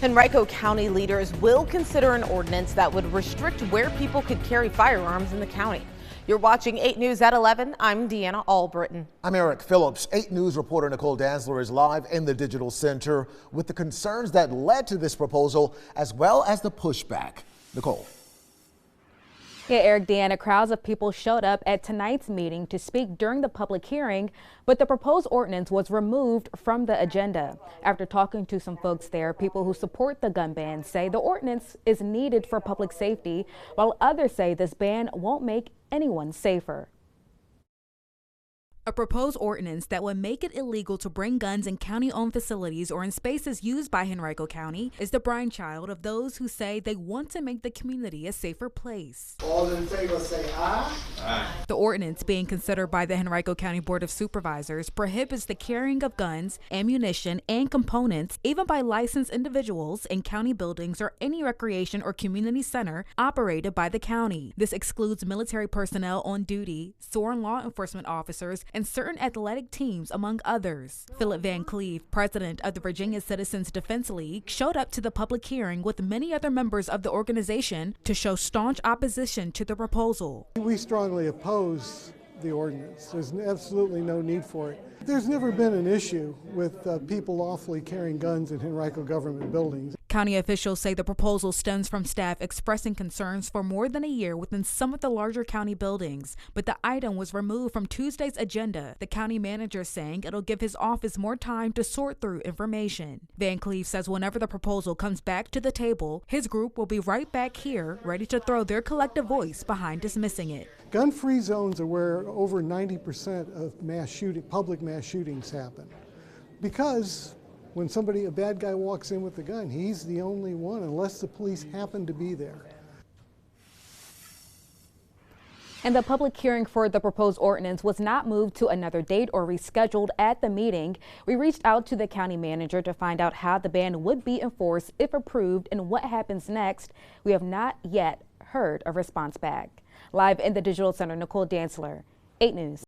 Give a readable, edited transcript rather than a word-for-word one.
Henrico County leaders will consider an ordinance that would restrict where people could carry firearms in the county. You're watching 8 News at 11. I'm Deanna Albritton. I'm Eric Phillips. 8 News reporter Nicole Dansler is live in the Digital Center with the concerns that led to this proposal as well as the pushback. Nicole. Yeah, Eric, Deanna, crowds of people showed up at tonight's meeting to speak during the public hearing, but the proposed ordinance was removed from the agenda. After talking to some folks there, people who support the gun ban say the ordinance is needed for public safety, while others say this ban won't make anyone safer. A proposed ordinance that would make it illegal to bring guns in county-owned facilities or in spaces used by Henrico County is the brainchild of those who say they want to make the community a safer place. All in favor say aye. Aye. The ordinance being considered by the Henrico County Board of Supervisors prohibits the carrying of guns, ammunition, and components, even by licensed individuals in county buildings or any recreation or community center operated by the county. This excludes military personnel on duty, sworn law enforcement officers, and certain athletic teams, among others. Philip Van Cleve, president of the Virginia Citizens Defense League, showed up to the public hearing with many other members of the organization to show staunch opposition to the proposal. We strongly oppose the ordinance. There's absolutely no need for it. There's never been an issue with people lawfully carrying guns in Henrico government buildings. County officials say the proposal stems from staff expressing concerns for more than a year within some of the larger county buildings, but the item was removed from Tuesday's agenda, the county manager saying it'll give his office more time to sort through information. Van Cleve says whenever the proposal comes back to the table, his group will be right back here, ready to throw their collective voice behind dismissing it. Gun-free zones are where over 90% of public mass shootings happen. Because when a bad guy walks in with a gun, he's the only one unless the police happen to be there. And the public hearing for the proposed ordinance was not moved to another date or rescheduled at the meeting. We reached out to the county manager to find out how the ban would be enforced if approved and what happens next. We have not yet heard a response back. Live in the Digital Center, Nicole Dansler, 8 News.